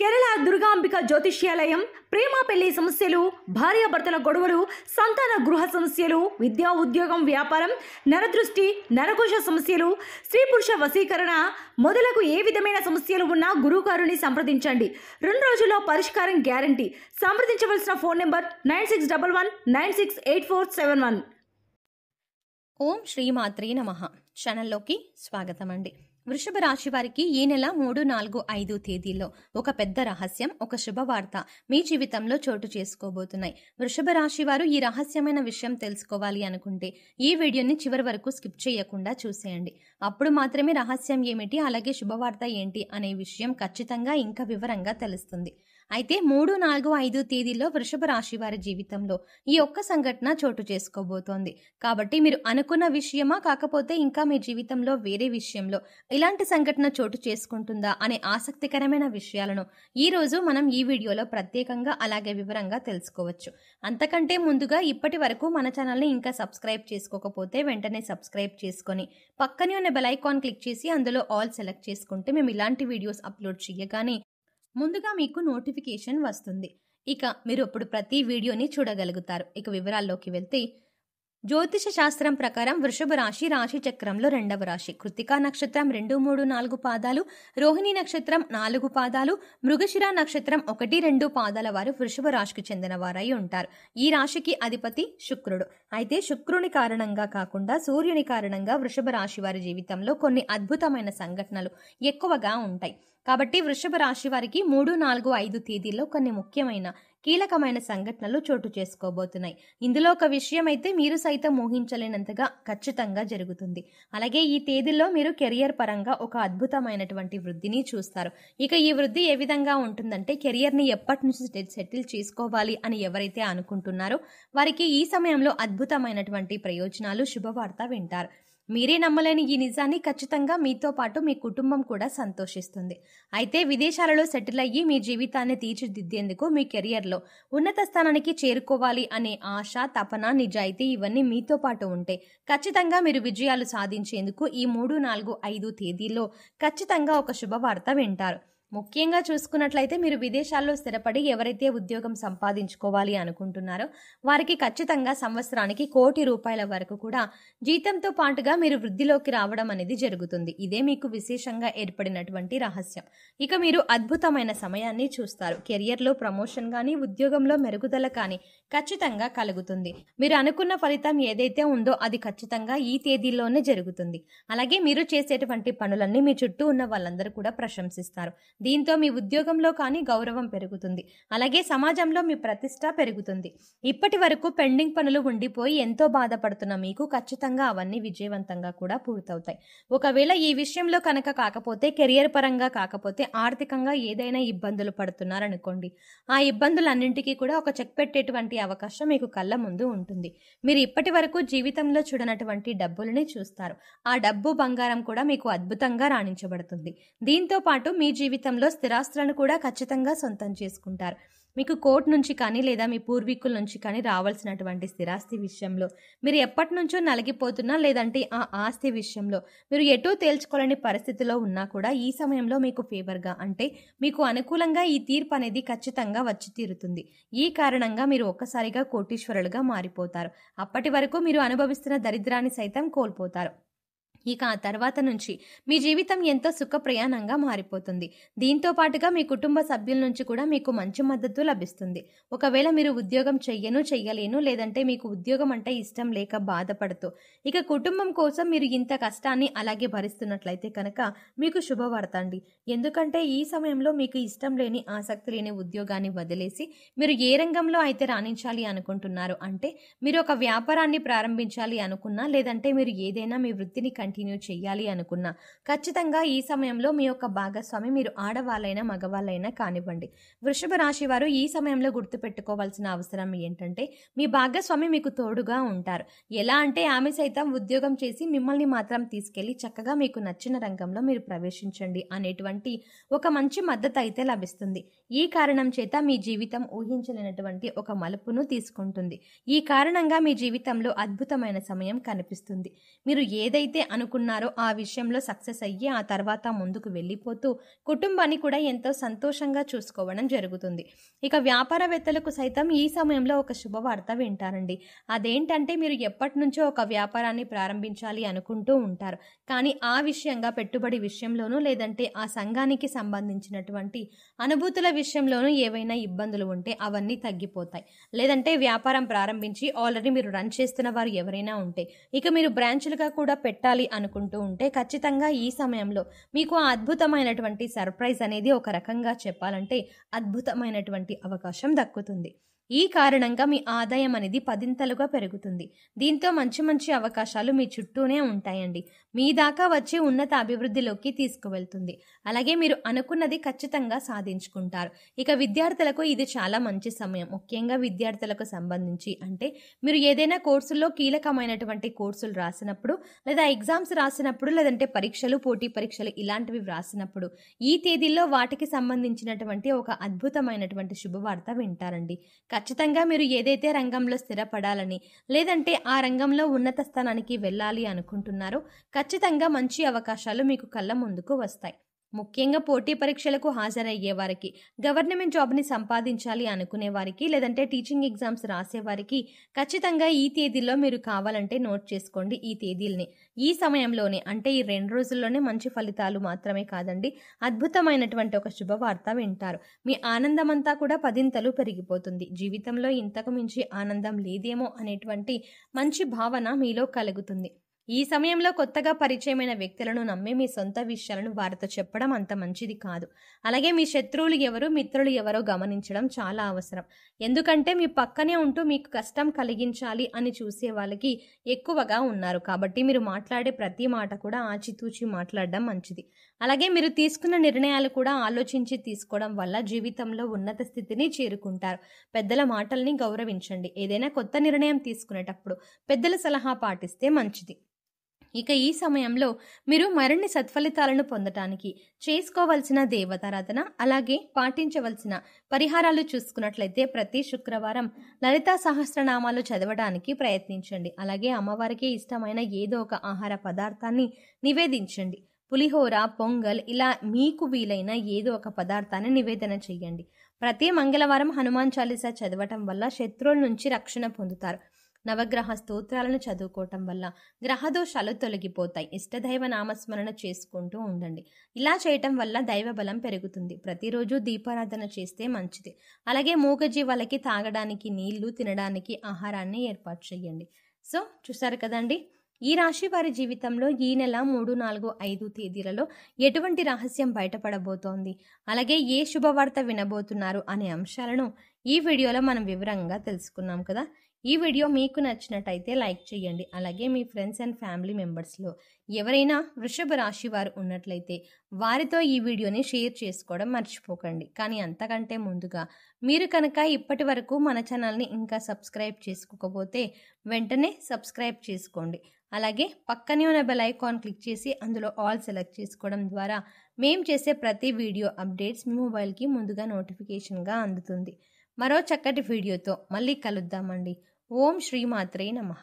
కేరళ దుర్గాంబిక జ్యోతిష్యాలయం ప్రేమ పెళ్లి సమస్యలు, భార్యాభర్తల గొడవలు, సంతాన గృహ సమస్యలు, విద్యా ఉద్యోగం వ్యాపారం, నరదృష్టి, నరకోశ సమస్యలు, స్త్రీ పురుష వశీకరణ మొదలగు ఏ విధమైన సమస్యలు ఉన్నా గురువుగారిని సంప్రదించండి. 2 రోజుల్లో పరిష్కారం గ్యారంటీ. సంప్రదించవలసిన ఫోన్ నెంబర్ 9611968471. ఓం శ్రీమాత్రే నమః. ఛానల్లోకి స్వాగతం అండి. వృషభ రాశి వారికి ఈ నెల 3, 4, 5 తేదీల్లో ఒక పెద్ద రహస్యం, ఒక శుభవార్త మీ జీవితంలో చోటు చేసుకోబోతున్నాయి. వృషభ రాశి వారు ఈ రహస్యమైన విషయం తెలుసుకోవాలి అనుకుంటే ఈ వీడియోని చివరి వరకు స్కిప్ చేయకుండా చూసేయండి. అప్పుడు మాత్రమే రహస్యం ఏమిటి, అలాగే శుభవార్త ఏంటి అనే విషయం ఖచ్చితంగా ఇంకా వివరంగా తెలుస్తుంది. అయితే 3, 4, 5 తేదీల్లో వృషభ రాశి వారి జీవితంలో ఈ ఒక్క సంఘటన చోటు చేసుకోబోతోంది. కాబట్టి మీరు అనుకున్న విషయమా, కాకపోతే ఇంకా మీ జీవితంలో వేరే విషయంలో ఇలాంటి సంఘటన చోటు చేసుకుంటుందా అనే ఆసక్తికరమైన విషయాలను ఈ రోజు మనం ఈ వీడియోలో ప్రత్యేకంగా అలాగే వివరంగా తెలుసుకోవచ్చు. అంతకంటే ముందుగా ఇప్పటి వరకు మన ఛానల్ని ఇంకా సబ్స్క్రైబ్ చేసుకోకపోతే వెంటనే సబ్స్క్రైబ్ చేసుకొని పక్కనే ఉన్న బెల్ ఐకాన్ క్లిక్ చేసి అందులో ఆల్ సెలెక్ట్ చేసుకుంటే మేము ఇలాంటి వీడియోస్ అప్లోడ్ చేయగానే ముందుగా మీకు నోటిఫికేషన్ వస్తుంది. ఇక మీరు ఇప్పుడు ప్రతి వీడియోని చూడగలుగుతారు. ఇక వివరాల్లోకి వెళ్తే, జ్యోతిష శాస్త్రం ప్రకారం వృషభ రాశి రాశి చక్రంలో 2వ రాశి. కృత్తికా నక్షత్రం 2, 3, 4 పాదాలు, రోహిణి నక్షత్రం 4 పాదాలు, మృగశిర నక్షత్రం 1, 2 పాదాల వారు వృషభ రాశికి చెందిన వారై ఉంటారు. ఈ రాశికి అధిపతి శుక్రుడు. అయితే శుక్రుని కారణంగా కాకుండా సూర్యుని కారణంగా వృషభ రాశి వారి జీవితంలో కొన్ని అద్భుతమైన సంఘటనలు ఎక్కువగా ఉంటాయి. కాబట్టి వృషభ రాశి వారికి 3, 4, 5 తేదీల్లో కొన్ని ముఖ్యమైన కీలకమైన సంఘటనలు చోటు చేసుకోబోతున్నాయి. ఇందులో ఒక విషయం అయితే మీరు సైతం ఊహించలేనంతగా ఖచ్చితంగా జరుగుతుంది. అలాగే ఈ తేదీల్లో మీరు కెరియర్ పరంగా ఒక అద్భుతమైనటువంటి వృద్ధిని చూస్తారు. ఇక ఈ వృద్ధి ఏ విధంగా ఉంటుందంటే, కెరియర్ని ఎప్పటి నుంచి సెటిల్ చేసుకోవాలి అని ఎవరైతే అనుకుంటున్నారో వారికి ఈ సమయంలో అద్భుతమైనటువంటి ప్రయోజనాలు, శుభవార్త వింటారు. మీరే నమ్మలేని ఈ నిజాన్ని ఖచ్చితంగా మీతో పాటు మీ కుటుంబం కూడా సంతోషిస్తుంది. అయితే విదేశాలలో సెటిల్ అయ్యి మీ జీవితాన్ని తీర్చిదిద్దేందుకు మీ కెరియర్లో ఉన్నత స్థానానికి చేరుకోవాలి అనే ఆశ, తపన, నిజాయితీ ఇవన్నీ మీతో పాటు ఉంటే ఖచ్చితంగా మీరు విజయాలు సాధించేందుకు ఈ 3, 4, 5 తేదీల్లో ఖచ్చితంగా ఒక శుభవార్త వింటారు. ముఖ్యంగా చూసుకున్నట్లయితే మీరు విదేశాల్లో స్థిరపడి ఎవరైతే ఉద్యోగం సంపాదించుకోవాలి అనుకుంటున్నారో వారికి ఖచ్చితంగా సంవత్సరానికి 1 కోటి రూపాయల వరకు కూడా జీతంతో పాటుగా మీరు వృద్ధిలోకి రావడం అనేది జరుగుతుంది. ఇదే మీకు విశేషంగా ఏర్పడినటువంటి రహస్యం. ఇక మీరు అద్భుతమైన సమయాన్ని చూస్తారు. కెరియర్లో ప్రమోషన్ కానీ, ఉద్యోగంలో మెరుగుదల కానీ ఖచ్చితంగా కలుగుతుంది. మీరు అనుకున్న ఫలితం ఏదైతే ఉందో అది ఖచ్చితంగా ఈ తేదీల్లోనే జరుగుతుంది. అలాగే మీరు చేసేటువంటి పనులన్నీ మీ చుట్టూ ఉన్న వాళ్ళందరూ కూడా ప్రశంసిస్తారు. దీంతో మీ ఉద్యోగంలో కానీ గౌరవం పెరుగుతుంది. అలాగే సమాజంలో మీ ప్రతిష్ట పెరుగుతుంది. ఇప్పటి వరకు పెండింగ్ పనులు ఉండిపోయి ఎంతో బాధపడుతున్న మీకు ఖచ్చితంగా అవన్నీ విజయవంతంగా కూడా పూర్తవుతాయి. ఒకవేళ ఈ విషయంలో కనుక కాకపోతే, కెరియర్ పరంగా కాకపోతే, ఆర్థికంగా ఏదైనా ఇబ్బందులు పడుతున్నారనుకోండి, ఆ ఇబ్బందులన్నింటికీ కూడా ఒక చెక్ పెట్టేటువంటి అవకాశం మీకు కళ్ళ ముందు ఉంటుంది. మీరు ఇప్పటి వరకు జీవితంలో చూడనటువంటి డబ్బులని చూస్తారు. ఆ డబ్బు, బంగారం కూడా మీకు అద్భుతంగా రాణించబడుతుంది. దీంతో పాటు మీ జీవితంలో స్థిరాస్తులను కూడా ఖచ్చితంగా సొంతం చేసుకుంటారు. మీకు కోర్టు నుంచి కానీ లేదా మీ పూర్వీకుల నుంచి కానీ రావాల్సినటువంటి స్థిరాస్తి విషయంలో మీరు ఎప్పటి నుంచో నలిగిపోతున్నా, లేదంటే ఆ ఆస్తి విషయంలో మీరు ఎటూ తేల్చుకోలేని పరిస్థితిలో ఉన్నా కూడా ఈ సమయంలో మీకు ఫేవర్గా, అంటే మీకు అనుకూలంగా ఈ తీర్పు అనేది ఖచ్చితంగా వచ్చి తీరుతుంది. ఈ కారణంగా మీరు ఒక్కసారిగా కోటీశ్వరులుగా మారిపోతారు. అప్పటి వరకు మీరు అనుభవిస్తున్న దరిద్రాన్ని సైతం కోల్పోతారు. ఇక ఆ తర్వాత నుంచి మీ జీవితం ఎంతో సుఖప్రయాణంగా మారిపోతుంది. దీంతో పాటుగా మీ కుటుంబ సభ్యుల నుంచి కూడా మీకు మంచి మద్దతు లభిస్తుంది. ఒకవేళ మీరు ఉద్యోగం చెయ్యలేను, లేదంటే మీకు ఉద్యోగం అంటే ఇష్టం లేక బాధపడుతూ ఇక కుటుంబం కోసం మీరు ఇంత కష్టాన్ని అలాగే భరిస్తున్నట్లయితే కనుక మీకు శుభవార్త అండి. ఎందుకంటే ఈ సమయంలో మీకు ఇష్టం లేని, ఆసక్తి లేని ఉద్యోగాన్ని వదిలేసి మీరు ఏ రంగంలో అయితే రాణించాలి అనుకుంటున్నారు, అంటే మీరు ఒక వ్యాపారాన్ని ప్రారంభించాలి అనుకున్నా, లేదంటే మీరు ఏదైనా మీ వృత్తిని కంటిన్యూ చేయాలి అనుకున్నా ఖచ్చితంగా ఈ సమయంలో మీ యొక్క భాగస్వామి, మీరు ఆడవాళ్ళైనా మగవాళ్ళైనా కానివ్వండి, వృషభ రాశి వారు ఈ సమయంలో గుర్తుపెట్టుకోవాల్సిన అవసరం ఏంటంటే, మీ భాగస్వామి మీకు తోడుగా ఉంటారు. ఎలా అంటే ఆమె సైతం ఉద్యోగం చేసి మిమ్మల్ని మాత్రం తీసుకెళ్లి చక్కగా మీకు నచ్చిన రంగంలో మీరు ప్రవేశించండి అనేటువంటి ఒక మంచి మద్దతు అయితే లభిస్తుంది. ఈ కారణం చేత మీ జీవితం ఊహించలేనటువంటి ఒక మలుపును తీసుకుంటుంది. ఈ కారణంగా మీ జీవితంలో అద్భుతమైన సమయం కనిపిస్తుంది. మీరు ఏదైతే అనుకున్నారో ఆ విషయంలో సక్సెస్ అయ్యి ఆ తర్వాత ముందుకు వెళ్ళిపోతూ కుటుంబాన్ని కూడా ఎంతో సంతోషంగా చూసుకోవడం జరుగుతుంది. ఇక వ్యాపారవేత్తలకు సైతం ఈ సమయంలో ఒక శుభవార్త వింటారండి. అదేంటంటే మీరు ఎప్పటి నుంచో ఒక వ్యాపారాన్ని ప్రారంభించాలి అనుకుంటూ ఉంటారు. కానీ ఆ విషయంగా పెట్టుబడి విషయంలోనూ లేదంటే ఆ సంఘానికి సంబంధించినటువంటి అనుభూతుల విషయంలోనూ ఏవైనా ఇబ్బందులు ఉంటే అవన్నీ తగ్గిపోతాయి. లేదంటే వ్యాపారం ప్రారంభించి ఆల్రెడీ మీరు రన్ చేస్తున్న వారు ఎవరైనా ఉంటే ఇక మీరు బ్రాంచ్లుగా కూడా పెట్టాలి అనుకుంటూ ఉంటే ఖచ్చితంగా ఈ సమయంలో మీకు ఆ అద్భుతమైనటువంటి సర్ప్రైజ్ అనేది ఒక రకంగా చెప్పాలంటే అద్భుతమైనటువంటి అవకాశం దక్కుతుంది. ఈ కారణంగా మీ ఆదాయం అనేది 10ంతలుగా పెరుగుతుంది. దీంతో మంచి మంచి అవకాశాలు మీ చుట్టూనే ఉంటాయండి. మీ దాకా వచ్చే ఉన్నత అభివృద్ధిలోకి తీసుకువెళ్తుంది. అలాగే మీరు అనుకున్నది ఖచ్చితంగా సాధించుకుంటారు. ఇక విద్యార్థులకు ఇది చాలా మంచి సమయం. ముఖ్యంగా విద్యార్థులకు సంబంధించి అంటే మీరు ఏదైనా కోర్సుల్లో కీలకమైనటువంటి కోర్సులు రాసినప్పుడు లేదా ఎగ్జామ్స్ రాసినప్పుడు లేదంటే పరీక్షలు పోటీ పరీక్షలు ఇలాంటివి రాసినప్పుడు ఈ తేదీల్లో వాటికి సంబంధించినటువంటి ఒక అద్భుతమైనటువంటి శుభవార్త వింటారండి. ఖచ్చితంగా మీరు ఏదైతే రంగంలో స్థిరపడాలని లేదంటే ఆ రంగంలో ఉన్నత స్థానానికి వెళ్ళాలి అనుకుంటున్నారో ఖచ్చితంగా మంచి అవకాశాలు మీకు కళ్ళ ముందుకు వస్తాయి. ముఖ్యంగా పోటీ పరీక్షలకు హాజరయ్యే వారికి, గవర్నమెంట్ జాబ్ని సంపాదించాలి అనుకునే వారికి లేదంటే టీచింగ్ ఎగ్జామ్స్ రాసేవారికి ఖచ్చితంగా ఈ తేదీలో మీరు కావాలంటే నోట్ చేసుకోండి. ఈ తేదీల్ని ఈ సమయంలోనే అంటే ఈ 2 రోజుల్లోనే మంచి ఫలితాలు మాత్రమే కాదండి అద్భుతమైనటువంటి ఒక శుభవార్త వింటారు. మీ ఆనందం అంతా కూడా 10ంతలు పెరిగిపోతుంది. జీవితంలో ఇంతకు మించి ఆనందం లేదేమో అనేటువంటి మంచి భావన మీలో కలుగుతుంది. ఈ సమయంలో కొత్తగా పరిచయమైన వ్యక్తులను నమ్మి మీ సొంత విషయాలను వారితో చెప్పడం అంత మంచిది కాదు. అలాగే మీ శత్రువులు ఎవరు మిత్రులు ఎవరో గమనించడం చాలా అవసరం. ఎందుకంటే మీ పక్కనే ఉంటూ మీకు కష్టం కలిగించాలి అని చూసే వాళ్ళకి ఎక్కువగా ఉన్నారు. కాబట్టి మీరు మాట్లాడే ప్రతి మాట కూడా ఆచితూచి మాట్లాడడం మంచిది. అలాగే మీరు తీసుకున్న నిర్ణయాలు కూడా ఆలోచించి తీసుకోవడం వల్ల జీవితంలో ఉన్నత స్థితిని చేరుకుంటారు. పెద్దల మాటల్ని గౌరవించండి. ఏదైనా కొత్త నిర్ణయం తీసుకునేటప్పుడు పెద్దల సలహా పాటిస్తే మంచిది. ఇక ఈ సమయంలో మీరు మరిన్ని సత్ఫలితాలను పొందటానికి చేసుకోవలసిన దేవతారాధన అలాగే పాటించవలసిన పరిహారాలు చూసుకున్నట్లయితే ప్రతి శుక్రవారం లలితా సహస్రనామాలు చదవడానికి ప్రయత్నించండి. అలాగే అమ్మవారికి ఇష్టమైన ఏదో ఒక ఆహార పదార్థాన్ని నివేదించండి. పులిహోర, పొంగల్ ఇలా మీకు వీలైన ఏదో ఒక పదార్థాన్ని నివేదన చెయ్యండి. ప్రతి మంగళవారం హనుమాన్ చాలీసా చదవటం వల్ల శత్రువుల నుంచి రక్షణ పొందుతారు. నవగ్రహ స్తోత్రాలను చదువుకోవటం వల్ల గ్రహదోషాలు తొలగిపోతాయి. ఇష్టదైవ నామస్మరణ చేసుకుంటూ ఉండండి. ఇలా చేయటం వల్ల దైవ బలం పెరుగుతుంది. ప్రతిరోజు దీపారాధన చేస్తే మంచిది. అలాగే మూగజీవాలకి తాగడానికి నీళ్లు, తినడానికి ఆహారాన్ని ఏర్పాటు చేయండి. సో చూసారు కదండి, ఈ రాశి వారి జీవితంలో ఈ నెల 3, 4, 5 తేదీలలో ఎటువంటి రహస్యం బయటపడబోతోంది, అలాగే ఏ శుభవార్త వినబోతున్నారు అనే అంశాలను ఈ వీడియోలో మనం వివరంగా తెలుసుకున్నాం కదా. ఈ వీడియో మీకు నచ్చినట్టయితే లైక్ చేయండి. అలాగే మీ ఫ్రెండ్స్ అండ్ ఫ్యామిలీ మెంబర్స్లో ఎవరైనా వృషభ రాశి వారు ఉన్నట్లయితే వారితో ఈ వీడియోని షేర్ చేసుకోవడం మర్చిపోకండి. కానీ అంతకంటే ముందుగా మీరు కనుక ఇప్పటి వరకు మన ఛానల్ని ఇంకా సబ్స్క్రైబ్ చేసుకోకపోతే వెంటనే సబ్స్క్రైబ్ చేసుకోండి. అలాగే పక్కనే ఉన్న బెల్ ఐకాన్ క్లిక్ చేసి అందులో ఆల్ సెలెక్ట్ చేసుకోవడం ద్వారా మేము చేసే ప్రతి వీడియో అప్డేట్స్ మీ మొబైల్కి ముందుగా నోటిఫికేషన్గా అందుతుంది. మరో చక్కటి వీడియోతో మళ్ళీ కలుద్దామండి. ఓం శ్రీమాత్రే నమః.